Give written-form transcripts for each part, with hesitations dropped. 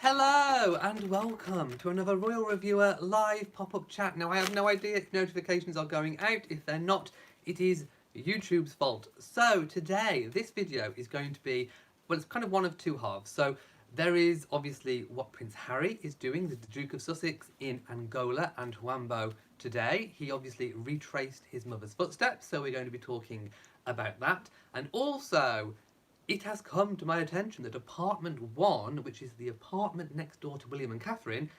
Hello and welcome to another Royal Reviewer live pop-up chat. Now I have no idea if notifications are going out. If they're not, it is YouTube's fault. So today, this video is going to be, well, it's kind of one of two halves. So there is obviously what Prince Harry is doing, the Duke of Sussex in Angola and Huambo today. He obviously retraced his mother's footsteps, so we're going to be talking about that. And also, it has come to my attention that apartment 1, which is the apartment next door to William and Catherine,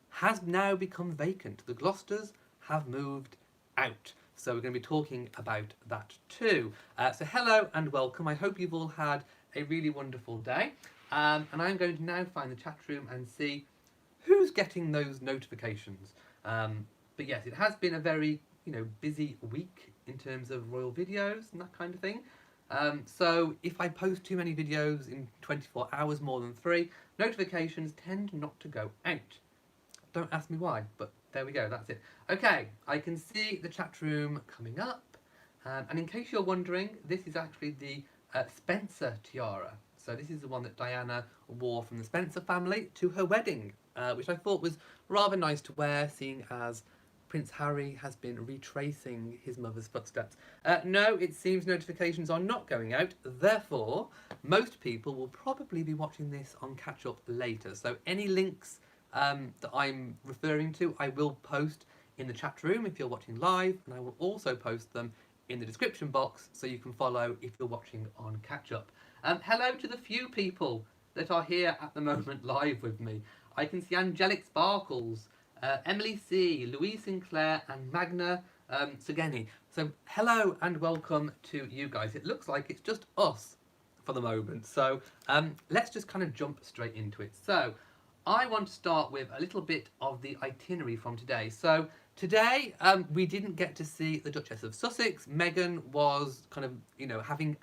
has now become vacant. The Gloucesters have moved out. So we're going to be talking about that too. So hello and welcome. I hope you've all had a really wonderful day. And I'm going to now find the chat room and see who's getting those notifications. But yes, it has been a very, busy week in terms of royal videos and that kind of thing. So if I post too many videos in 24 hours, more than 3, notifications tend not to go out. Don't ask me why, but there we go, that's it. Okay, I can see the chat room coming up. And in case you're wondering, this is actually the Spencer tiara. So this is the one that Diana wore from the Spencer family to her wedding, which I thought was rather nice to wear, seeing as Prince Harry has been retracing his mother's footsteps. No, it seems notifications are not going out. Therefore, most people will probably be watching this on catch-up later. So any links that I'm referring to, I will post in the chat room if you're watching live, and I will also post them in the description box so you can follow if you're watching on catch-up. Hello to the few people that are here at the moment live with me. I can see Angelic Sparkles, Emily C, Louise Sinclair and Magna Sugeni. So hello and welcome to you guys. It looks like it's just us for the moment. So let's just kind of jump straight into it. So I want to start with a little bit of the itinerary from today. So today we didn't get to see the Duchess of Sussex. Meghan was kind of, having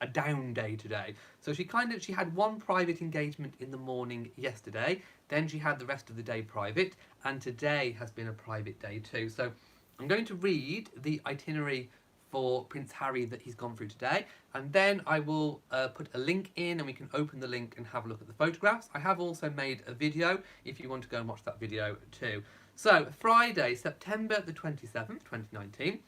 a down day today. So she had one private engagement in the morning yesterday, then she had the rest of the day private, and today has been a private day too. So I'm going to read the itinerary for Prince Harry that he's gone through today, and then I will put a link in and we can open the link and have a look at the photographs. I have also made a video if you want to go and watch that video too. So Friday, September the 27th, 2019,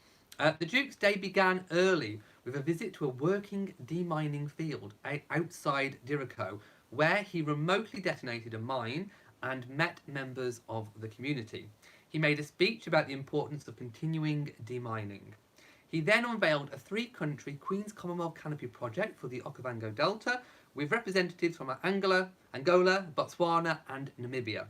the Duke's day began early with a visit to a working demining field outside Dirico, where he remotely detonated a mine and met members of the community. He made a speech about the importance of continuing demining. He then unveiled a 3-country Queen's Commonwealth Canopy project for the Okavango Delta, with representatives from Angola, Botswana and Namibia.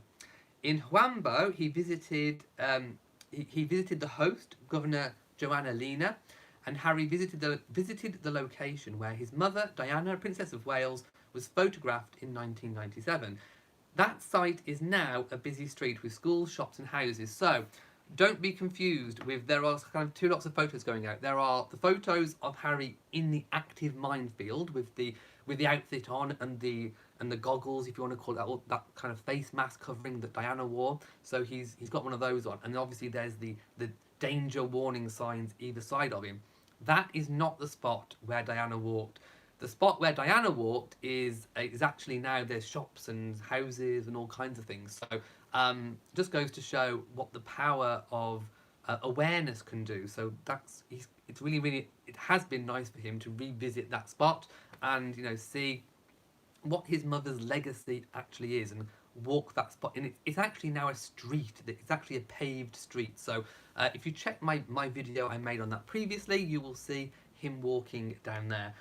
In Huambo, he visited the host, Governor Joanna Lina, and Harry visited the location where his mother, Diana, Princess of Wales, was photographed in 1997. That site is now a busy street with schools, shops and houses. So don't be confused with, there are kind of 2 lots of photos going out. There are the photos of Harry in the active minefield with the outfit on and the goggles, if you want to call it that, or that kind of face mask covering that Diana wore. So he's got one of those on, and obviously there's the danger warning signs either side of him. That is not the spot where Diana walked. The spot where Diana walked is actually now there's shops and houses and all kinds of things. So just goes to show what the power of awareness can do. So it's really, it has been nice for him to revisit that spot and see what his mother's legacy actually is and walk that spot. And it's actually now a street. It's actually a paved street. So if you check my video I made on that previously, you will see him walking down there.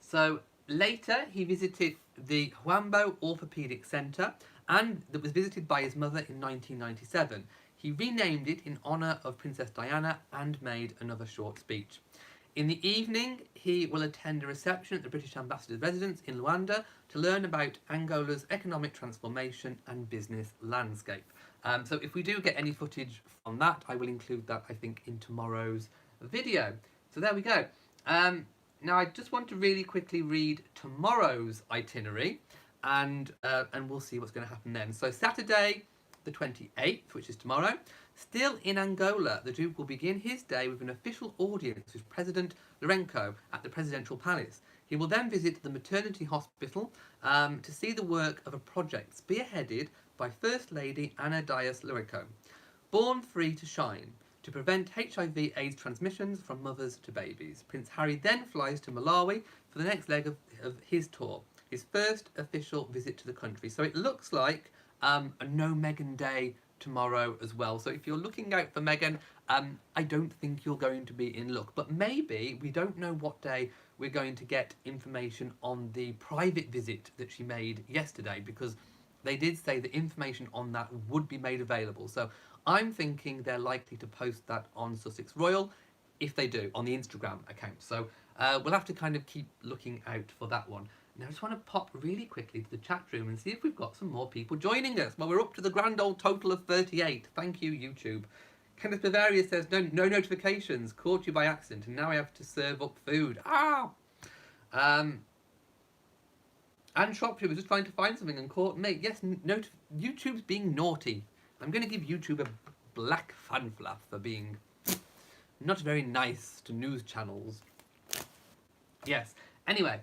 So later he visited the Huambo Orthopedic Centre, and that was visited by his mother in 1997. He renamed it in honour of Princess Diana and made another short speech. In the evening, he will attend a reception at the British Ambassador's residence in Luanda to learn about Angola's economic transformation and business landscape. So if we do get any footage from that, I will include that, I think, in tomorrow's video. So there we go. Now I just want to really quickly read tomorrow's itinerary, and we'll see what's going to happen then. So Saturday, the 28th, which is tomorrow, still in Angola, the Duke will begin his day with an official audience with President Lourenço at the Presidential Palace. He will then visit the maternity hospital to see the work of a project spearheaded by First Lady Anna Dias-Lurico, Born Free to Shine, to prevent HIV/AIDS transmissions from mothers to babies. Prince Harry then flies to Malawi for the next leg of his tour, his first official visit to the country. So it looks like a no Meghan day tomorrow as well. So if you're looking out for Meghan, I don't think you're going to be in luck. But maybe, we don't know what day we're going to get information on the private visit that she made yesterday, because they did say that information on that would be made available. So I'm thinking they're likely to post that on Sussex Royal, if they do, on the Instagram account. So we'll have to kind of keep looking out for that one. Now I just want to pop really quickly to the chat room and see if we've got some more people joining us. Well, we're up to the grand old total of 38. Thank you, YouTube. Kenneth Bavaria says, no notifications, caught you by accident, and now I have to serve up food. Ah! Anne Shropshire was just trying to find something and caught me. Yes, YouTube's being naughty. I'm going to give YouTube a black fan flap for being not very nice to news channels. Yes. Anyway,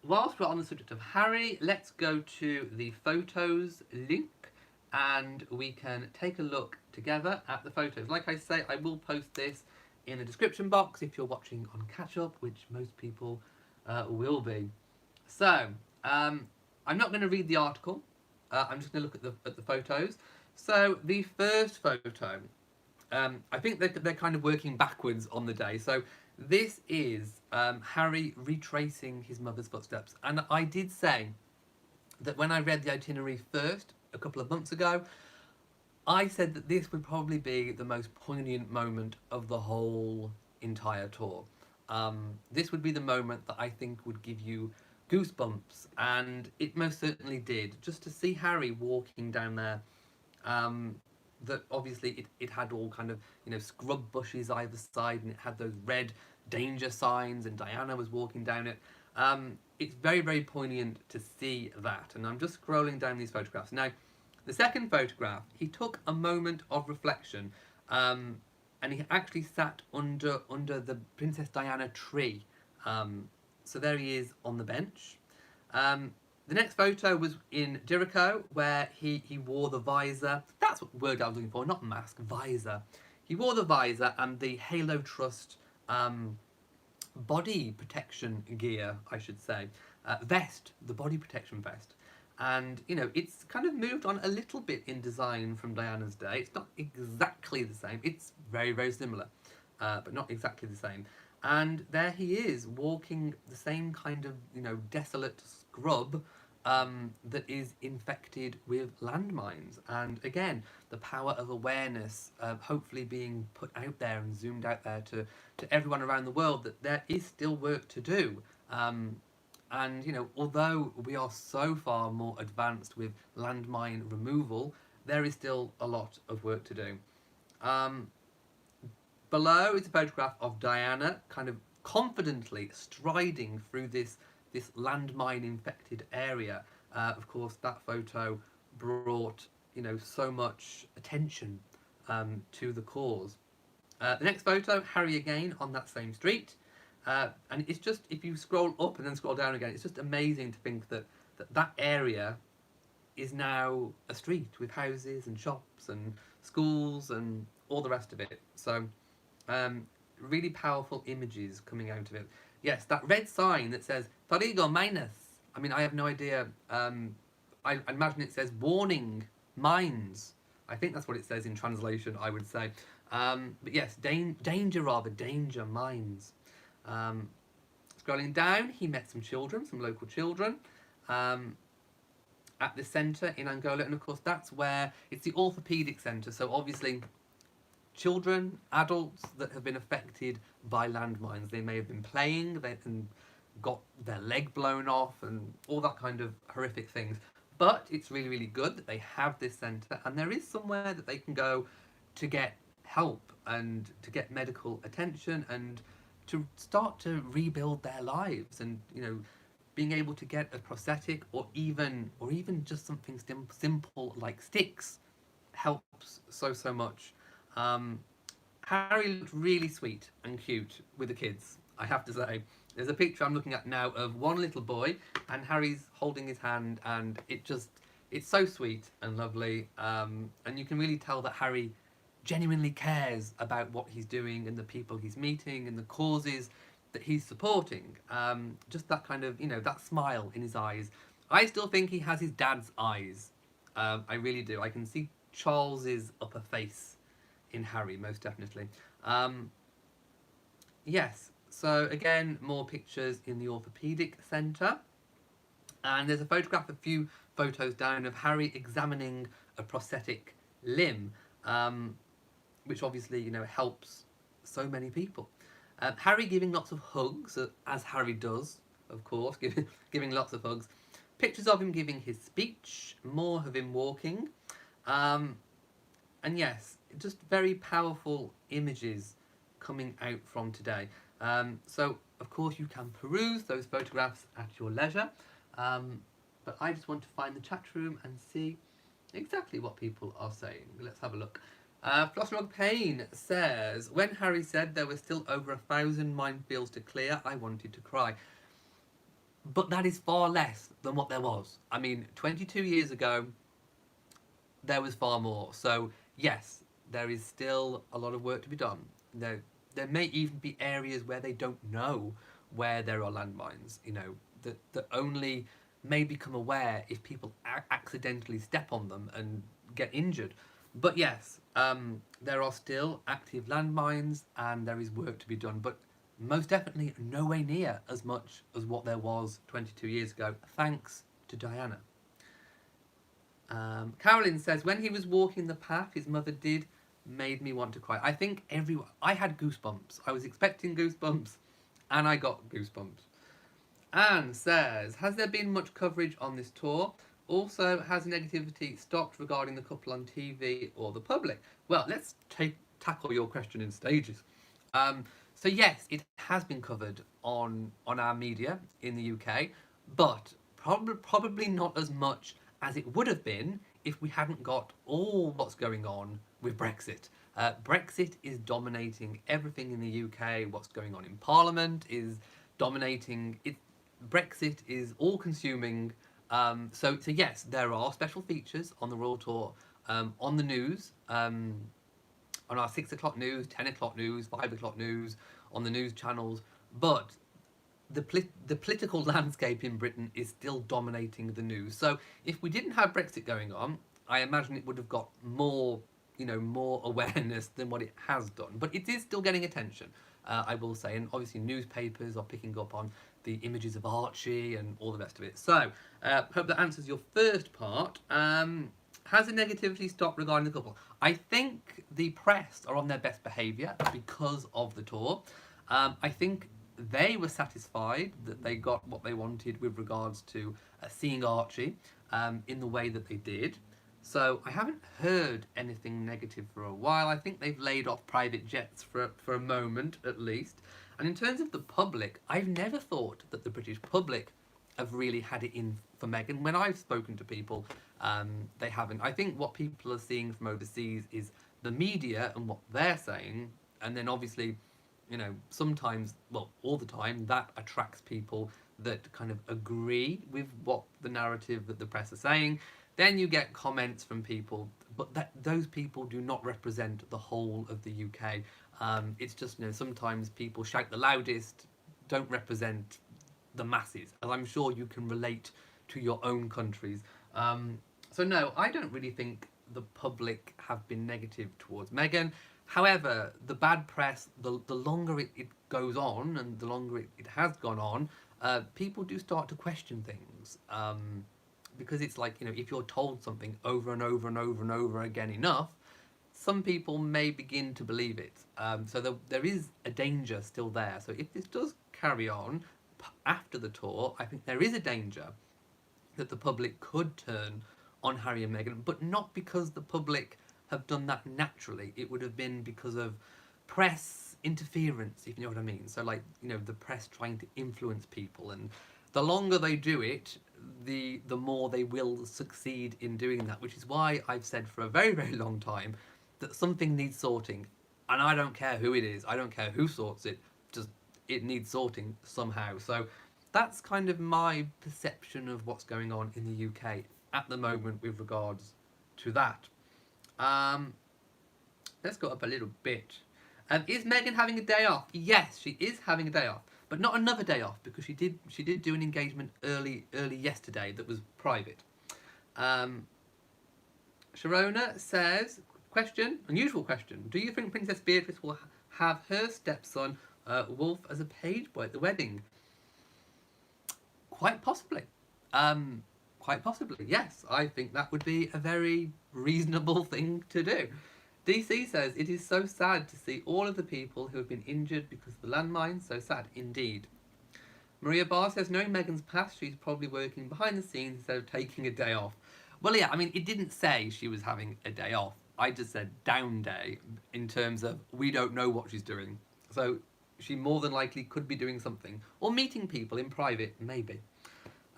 whilst we're on the subject of Harry, let's go to the photos link and we can take a look together at the photos. Like I say, I will post this in the description box if you're watching on catch up, which most people will be. So, I'm not going to read the article. I'm just going to look at the photos. So the first photo, I think they're kind of working backwards on the day. So this is Harry retracing his mother's footsteps. And I did say that when I read the itinerary first, a couple of months ago, I said that this would probably be the most poignant moment of the whole entire tour. This would be the moment that I think would give you goosebumps, and it most certainly did. Just to see Harry walking down there, that obviously it had all kind of, scrub bushes either side, and it had those red danger signs, and Diana was walking down it. It's very, very poignant to see that, and I'm just scrolling down these photographs. Now, the second photograph, he took a moment of reflection, and he actually sat under the Princess Diana tree. So there he is on the bench. The next photo was in Jericho, where he wore the visor. That's what word I was looking for, not mask, visor. He wore the visor and the Halo Trust body protection gear, I should say. Vest, the body protection vest. And, it's kind of moved on a little bit in design from Diana's day. It's not exactly the same. It's very, very similar, but not exactly the same. And there he is, walking the same kind of, desolate scrub that is infected with landmines. And again, the power of awareness, hopefully being put out there and zoomed out there to everyone around the world, that there is still work to do. And, although we are so far more advanced with landmine removal, there is still a lot of work to do. Below is a photograph of Diana kind of confidently striding through this landmine-infected area. Of course, that photo brought, so much attention to the cause. The next photo, Harry again on that same street. And it's just, if you scroll up and then scroll down again, it's just amazing to think that area is now a street with houses and shops and schools and all the rest of it. So, really powerful images coming out of it. Yes, that red sign that says Perigo minus. I mean, I have no idea. I imagine it says warning, mines. I think that's what it says in translation, I would say. But yes, danger, mines. Scrolling down, he met some local children, at the centre in Angola, and of course that's where it's the orthopaedic centre. So obviously, children, adults that have been affected by landmines, they may have been playing, and got their leg blown off, and all that kind of horrific things. But it's really, really good that they have this centre, and there is somewhere that they can go to get help and to get medical attention and to start to rebuild their lives, and being able to get a prosthetic or even just something simple like sticks helps so much. Harry looked really sweet and cute with the kids, I have to say. There's a picture I'm looking at now of one little boy, and Harry's holding his hand, and it's so sweet and lovely. And you can really tell that Harry genuinely cares about what he's doing and the people he's meeting and the causes that he's supporting. Just that kind of, that smile in his eyes. I still think he has his dad's eyes. I really do. I can see Charles's upper face in Harry, most definitely. Yes, so again, more pictures in the orthopaedic centre. And there's a photograph, a few photos down, of Harry examining a prosthetic limb, which obviously, helps so many people. Harry giving lots of hugs, as Harry does, of course, giving lots of hugs. Pictures of him giving his speech, more of him walking. And yes, just very powerful images coming out from today. So, of course, you can peruse those photographs at your leisure. But I just want to find the chat room and see exactly what people are saying. Let's have a look. Flossrog Payne says, when Harry said there were still over 1,000 minefields to clear, I wanted to cry. But that is far less than what there was. I mean, 22 years ago, there was far more. So, yes, there is still a lot of work to be done. There may even be areas where they don't know where there are landmines, that only may become aware if people accidentally step on them and get injured. But yes, there are still active landmines and there is work to be done, but most definitely nowhere near as much as what there was 22 years ago, thanks to Diana. Carolyn says, when he was walking the path his mother did made me want to cry. I think I had goosebumps. I was expecting goosebumps and I got goosebumps. Anne says, has there been much coverage on this tour? Also, has negativity stopped regarding the couple on TV or the public? Well, let's tackle your question in stages. So yes, it has been covered on our media in the UK, but probably not as much as it would have been if we hadn't got all what's going on with Brexit. Brexit is dominating everything in the UK. What's going on in Parliament is dominating it. Brexit is all consuming. So yes, there are special features on the Royal Tour, on the news, on our 6 o'clock news, 10 o'clock news, 5 o'clock news, on the news channels, but the political landscape in Britain is still dominating the news. So if we didn't have Brexit going on, I imagine it would have got more, more awareness than what it has done. But it is still getting attention, I will say. And obviously newspapers are picking up on the images of Archie and all the rest of it. So, hope that answers your first part. Has the negativity stopped regarding the couple? I think the press are on their best behaviour because of the tour. I think they were satisfied that they got what they wanted with regards to seeing Archie in the way that they did. So I haven't heard anything negative for a while. I think they've laid off private jets for a moment at least. And in terms of the public, I've never thought that the British public have really had it in for Meghan. When I've spoken to people, they haven't. I think what people are seeing from overseas is the media and what they're saying, and then obviously, sometimes, well, all the time, that attracts people that kind of agree with what the narrative that the press are saying. Then you get comments from people, but those people do not represent the whole of the UK. It's just, sometimes people shout the loudest, don't represent the masses, as I'm sure you can relate to your own countries. So no, I don't really think the public have been negative towards Meghan. However, the bad press, the longer it goes on, and the longer it has gone on, people do start to question things. Because it's like, if you're told something over and over and over and over again enough, some people may begin to believe it. So there is a danger still there. So if this does carry on after the tour, I think there is a danger that the public could turn on Harry and Meghan, but not because the public have done that naturally. It would have been because of press interference, if you know what I mean. So the press trying to influence people, and the longer they do it, the more they will succeed in doing that, which is why I've said for a very, very long time that something needs sorting, and I don't care who it is, I don't care who sorts it, just it needs sorting somehow. So that's kind of my perception of what's going on in the UK at the moment with regards to that. Um, let's go up a little bit. Is Meghan having a day off? Yes, she is having a day off, but not another day off, because she did do an engagement early yesterday that was private. Sharona says, question, unusual question. Do you think Princess Beatrice will have her stepson Wolf as a page boy at the wedding? Quite possibly. Quite possibly, yes. I think that would be a very reasonable thing to do. DC says, it is so sad to see all of the people who have been injured because of the landmines. So sad indeed. Maria Barr says, knowing Meghan's past, she's probably working behind the scenes instead of taking a day off. Well, yeah, I mean, it didn't say she was having a day off. I just said down day, in terms of we don't know what she's doing. So she more than likely could be doing something. Or meeting people in private, maybe.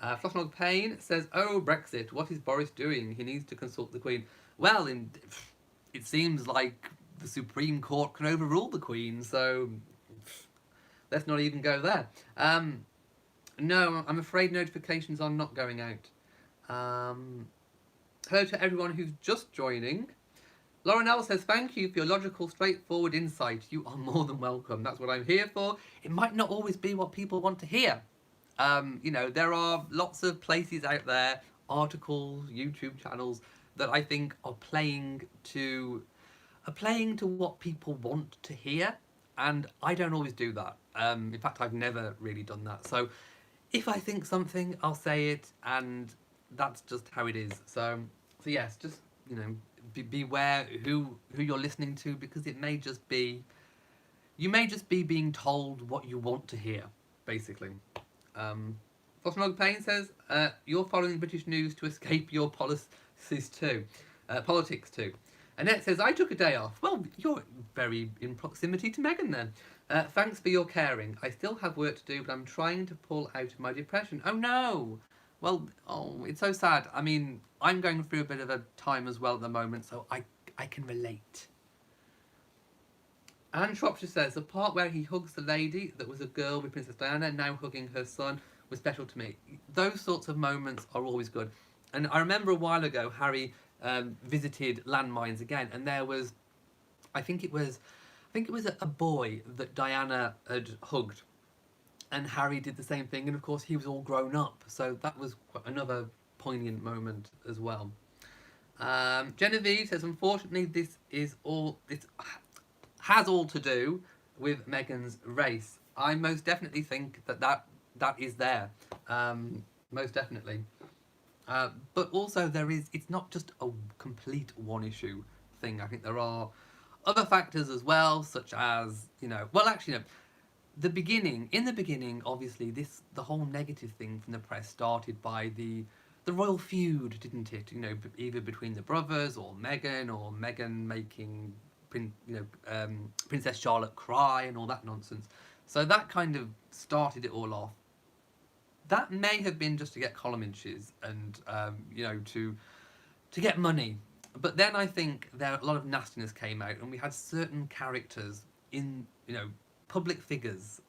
Flossnog Payne says, oh, Brexit, what is Boris doing? He needs to consult the Queen. Well, it seems like the Supreme Court can overrule the Queen, so let's not even go there. No, I'm afraid notifications are not going out. Hello to everyone who's just joining. Lauren L says, thank you for your logical, straightforward insight. You are more than welcome. That's what I'm here for. It might not always be what people want to hear. You know, there are lots of places out there, articles, YouTube channels, that I think are playing to what people want to hear, and I don't always do that. In fact, I've never really done that. So if I think something, I'll say it, and that's just how it is. So yes, just, you know, beware who you're listening to, because it may just be, you may just be being told what you want to hear, basically. Fosmog Payne says, you're following British news to escape your politics too. Annette says, I took a day off. Well, you're very in proximity to Meghan then. Thanks for your caring. I still have work to do, but I'm trying to pull out of my depression. Oh no! Well, oh, it's so sad. I mean, I'm going through a bit of a time as well at the moment, so I can relate. Anne Shropshire says, the part where he hugs the lady that was a girl with Princess Diana, now hugging her son, was special to me. Those sorts of moments are always good. And I remember a while ago, Harry visited landmines again, and there was, I think it was a boy that Diana had hugged, and Harry did the same thing, and of course he was all grown up, so that was another poignant moment as well. Genevieve says, unfortunately, this has all to do with Meghan's race. I most definitely think that is there, most definitely. But also it's not just a complete one issue thing. I think there are other factors as well, such as, you know, well, actually, no, in the beginning, obviously, the whole negative thing from the press started by the royal feud, didn't it? You know, either between the brothers or Meghan making Princess Charlotte cry and all that nonsense. So that kind of started it all off. That may have been just to get column inches and you know, to get money. But then I think a lot of nastiness came out, and we had certain characters in, you know, public figures,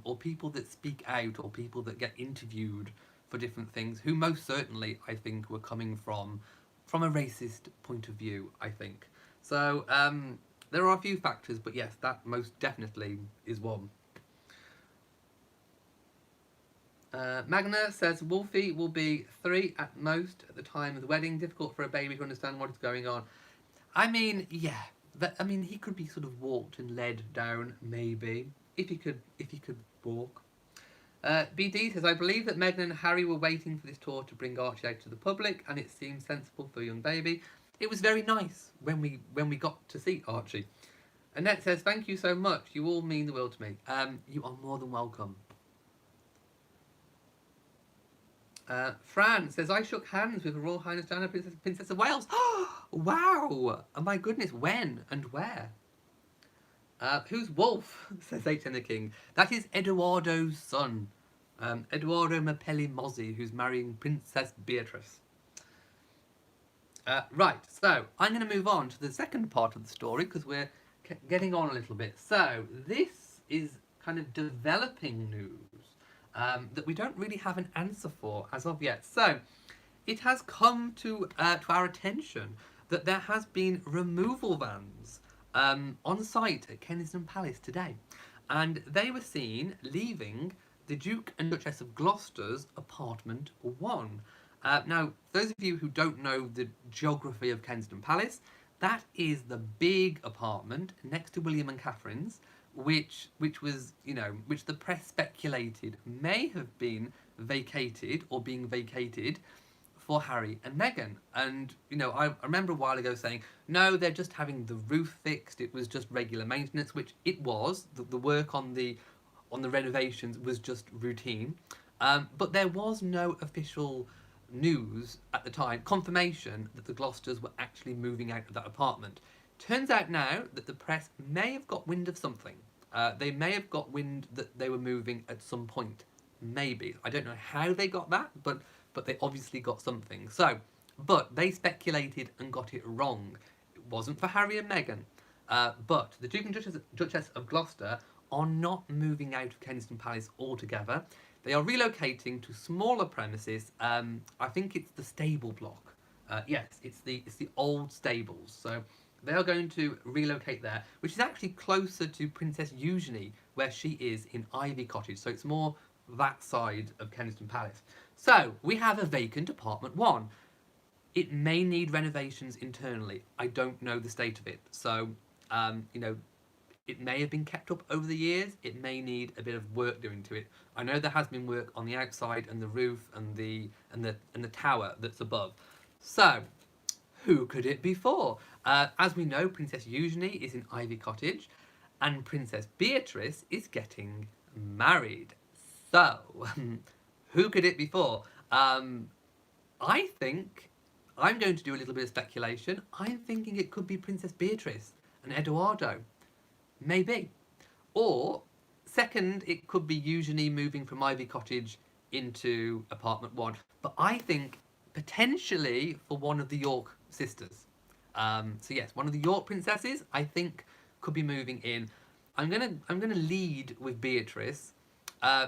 or people that speak out, or people that get interviewed for different things, who most certainly, I think, were coming from a racist point of view, I think. So there are a few factors, but yes, that most definitely is one. Magna says, Wolfie will be 3 at most at the time of the wedding. Difficult for a baby to understand what is going on. I mean, yeah. I mean, he could be sort of walked and led down, maybe, if he could walk. BD says, I believe that Meghan and Harry were waiting for this tour to bring Archie out to the public, and it seems sensible for a young baby. It was very nice when we got to see Archie. Annette says, thank you so much. You all mean the world to me. You are more than welcome. Fran says, I shook hands with Her Royal Highness Diana, Princess of Wales. Wow! Oh my goodness, when and where? Who's Wolf? Says HN the King. That is Edoardo's son. Edoardo Mapelli Mozzi, who's marrying Princess Beatrice. Right, so I'm going to move on to the second part of the story, because we're getting on a little bit. So this is kind of developing news that we don't really have an answer for as of yet. So it has come to our attention that there has been removal vans on site at Kensington Palace today, and they were seen leaving the Duke and Duchess of Gloucester's apartment 1. Now, those of you who don't know the geography of Kensington Palace, that is the big apartment next to William and Catherine's, which was, which the press speculated may have been vacated or being vacated for Harry and Meghan. And, I remember a while ago saying, no, they're just having the roof fixed. It was just regular maintenance, which it was. The work on the renovations was just routine. But there was no official news at the time, confirmation that the Gloucesters were actually moving out of that apartment. Turns out now that the press may have got wind of something. They may have got wind that they were moving at some point. Maybe. I don't know how they got that, but they obviously got something. So, but they speculated and got it wrong. It wasn't for Harry and Meghan. But the Duke and Duchess of Gloucester are not moving out of Kensington Palace altogether. They are relocating to smaller premises. I think it's the stable block. Yes, it's the old stables. So they are going to relocate there, which is actually closer to Princess Eugenie, where she is in Ivy Cottage. So it's more that side of Kensington Palace. So we have a vacant apartment 1. It may need renovations internally. I don't know the state of it. So, it may have been kept up over the years. It may need a bit of work doing to it. I know there has been work on the outside and the roof and the tower that's above. So, who could it be for? As we know, Princess Eugenie is in Ivy Cottage, and Princess Beatrice is getting married. So, who could it be for? I think I'm going to do a little bit of speculation. I'm thinking it could be Princess Beatrice and Edoardo. Maybe. Or, second, it could be Eugenie moving from Ivy Cottage into apartment 1. But I think potentially for one of the York sisters. So yes, one of the York princesses, I think, could be moving in. I'm gonna lead with Beatrice,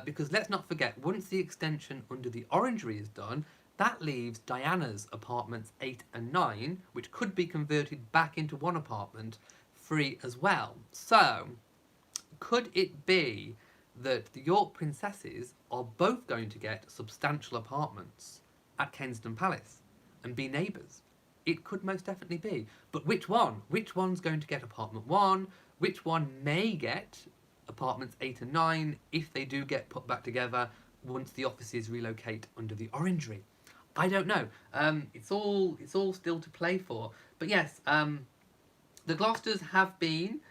because let's not forget, once the extension under the Orangery is done, that leaves Diana's apartments 8 and 9, which could be converted back into one apartment, free as well. So, could it be that the York princesses are both going to get substantial apartments at Kensington Palace and be neighbours? It could most definitely be. But which one? Which one's going to get apartment 1? Which one may get apartments 8 and 9 if they do get put back together once the offices relocate under the Orangery? I don't know. It's all still to play for. But yes, the Gloucesters have been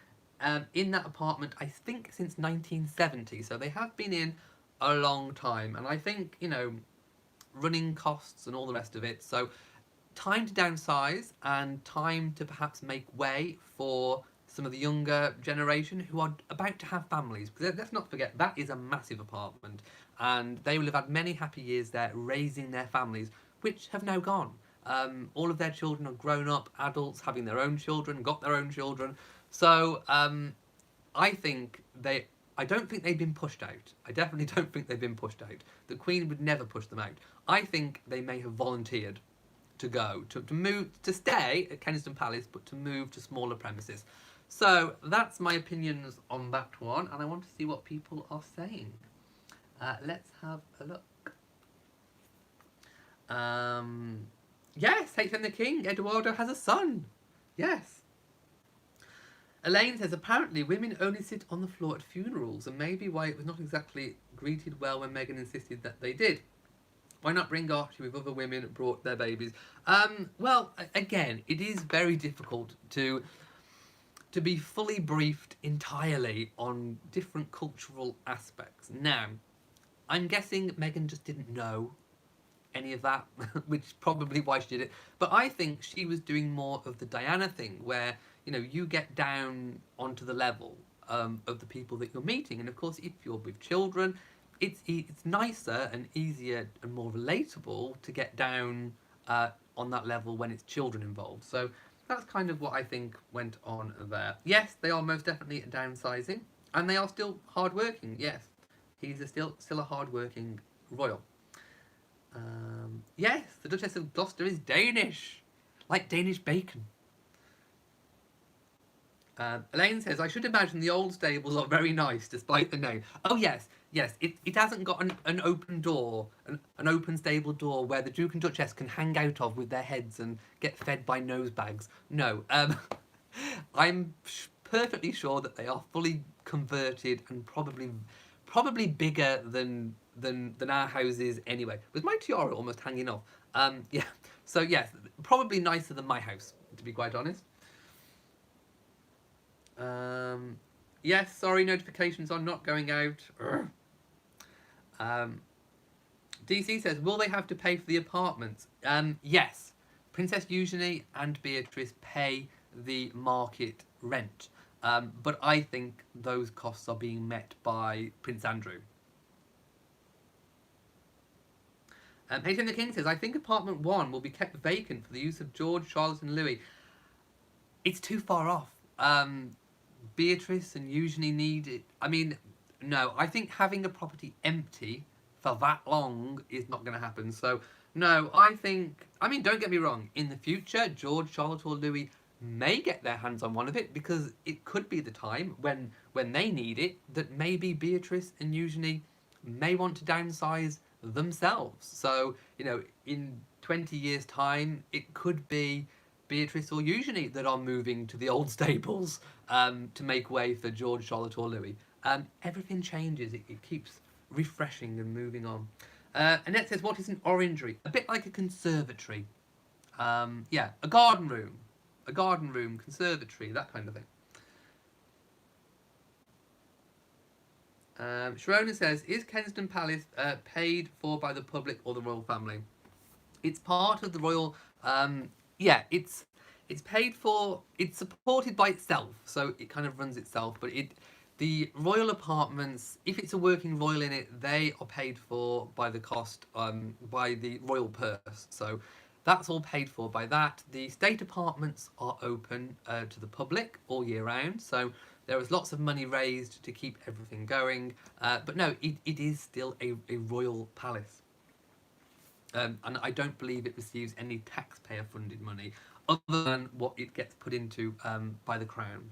in that apartment, I think, since 1970. So they have been in a long time. And I think, running costs and all the rest of it. So time to downsize and time to perhaps make way for some of the younger generation who are about to have families. Because let's not forget, that is a massive apartment. And they will have had many happy years there raising their families, which have now gone. All of their children are grown up, adults, having their own children, got their own children. So I don't think they've been pushed out. I definitely don't think they've been pushed out. The Queen would never push them out. I think they may have volunteered to go, to move, to stay at Kensington Palace, but to move to smaller premises. So that's my opinions on that one, and I want to see what people are saying. Let's have a look. Yes, HM the King, Edoardo has a son. Yes. Elaine says, apparently women only sit on the floor at funerals, and maybe why it was not exactly greeted well when Meghan insisted that they did. Why not bring Archie with other women that brought their babies? Well, again, it is very difficult to be fully briefed entirely on different cultural aspects. Now, I'm guessing Meghan just didn't know any of that, which is probably why she did it. But I think she was doing more of the Diana thing, where, you get down onto the level of the people that you're meeting. And of course, if you're with children, it's nicer and easier and more relatable to get down on that level when it's children involved. So that's kind of what I think went on there. Yes, they are most definitely downsizing. And they are still hard-working, yes. He's still a hard-working royal. Yes, the Duchess of Gloucester is Danish. Like Danish bacon. Elaine says, I should imagine the old stables are very nice, despite the name. Oh, yes. It hasn't got an open door, an open stable door where the Duke and Duchess can hang out of with their heads and get fed by nose bags. No. I'm perfectly sure that they are fully converted and probably bigger than our houses anyway. With my tiara almost hanging off. Yeah. So, yes, probably nicer than my house, to be quite honest. Yes, sorry, notifications are not going out. DC says, will they have to pay for the apartments? Yes. Princess Eugenie and Beatrice pay the market rent. But I think those costs are being met by Prince Andrew. H.M. the King says, I think apartment 1 will be kept vacant for the use of George, Charlotte and Louis. It's too far off. Beatrice and Eugenie need it. I mean, no, I think having a property empty for that long is not going to happen. So, no, I mean, don't get me wrong. In the future, George, Charlotte or Louis may get their hands on one of it because it could be the time when they need it that maybe Beatrice and Eugenie may want to downsize themselves. So, you know, in 20 years' time, it could be Beatrice or Eugenie that are moving to the old stables to make way for George, Charlotte or Louis. Everything changes. It keeps refreshing and moving on. Annette says, what is an orangery? A bit like a conservatory. Yeah, a garden room, conservatory, that kind of thing. Sharona says, is Kensington Palace paid for by the public or the royal family? It's part of the royal... yeah, it's paid for, it's supported by itself, so it kind of runs itself, but the royal apartments, if it's a working royal in it, they are paid for by the cost, by the royal purse, so that's all paid for by that. The state apartments are open to the public all year round, so there is lots of money raised to keep everything going, but no, it is still a royal palace. And I don't believe it receives any taxpayer-funded money other than what it gets put into by the Crown.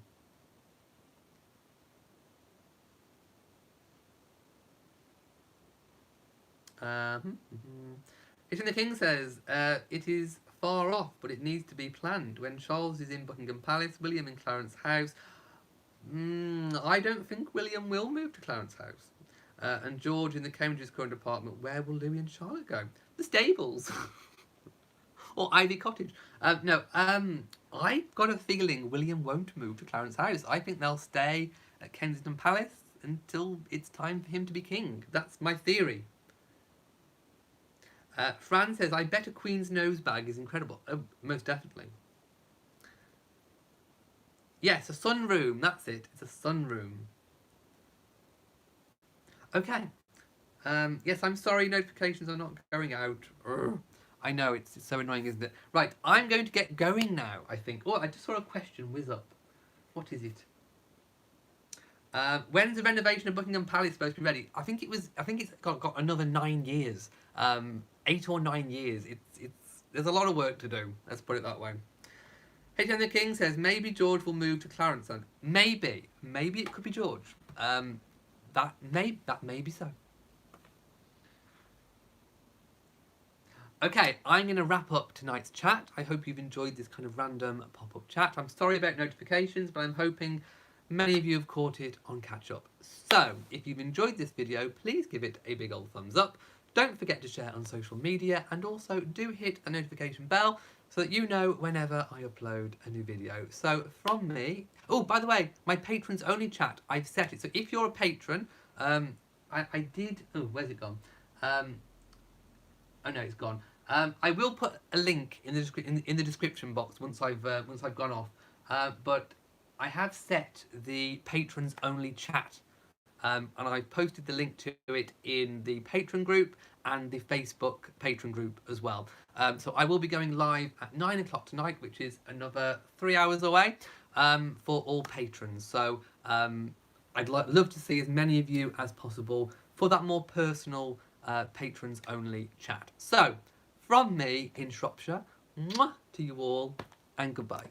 Hitting the King says, it is far off, but it needs to be planned. When Charles is in Buckingham Palace, William in Clarence House. I don't think William will move to Clarence House. And George in the Cambridge's current apartment. Where will Louis and Charlotte go? The stables. Or Ivy Cottage. No, I've got a feeling William won't move to Clarence House. I think they'll stay at Kensington Palace until it's time for him to be king. That's my theory. Fran says, I bet a Queen's nose bag is incredible. Oh, most definitely. Yes, a sunroom. That's it. It's a sunroom. Okay. Yes, I'm sorry notifications are not going out. Urgh. I know, it's so annoying, isn't it? Right, I'm going to get going now, I think. Oh, I just saw a question whiz up. What is it? When's the renovation of Buckingham Palace supposed to be ready? I think it's got another 9 years. 8 or 9 years. There's a lot of work to do. Let's put it that way. H.M. the King says, maybe George will move to Clarence. Maybe it could be George. That may be so. Okay, I'm going to wrap up tonight's chat. I hope you've enjoyed this kind of random pop-up chat. I'm sorry about notifications, but I'm hoping many of you have caught it on catch-up. So, if you've enjoyed this video, please give it a big old thumbs up. Don't forget to share on social media, and also do hit a notification bell so that you know whenever I upload a new video. So, from me... Oh, by the way, my patrons only chat, I've set it. So, if you're a patron, I did... Oh, where's it gone? Oh, no, it's gone. I will put a link in the description box once I've gone off. But I have set the patrons only chat, and I posted the link to it in the patron group and the Facebook patron group as well. So I will be going live at 9 o'clock tonight, which is another 3 hours away, for all patrons. So I'd love to see as many of you as possible for that more personal patrons only chat. So, from me in Shropshire, mwah, to you all, and goodbye.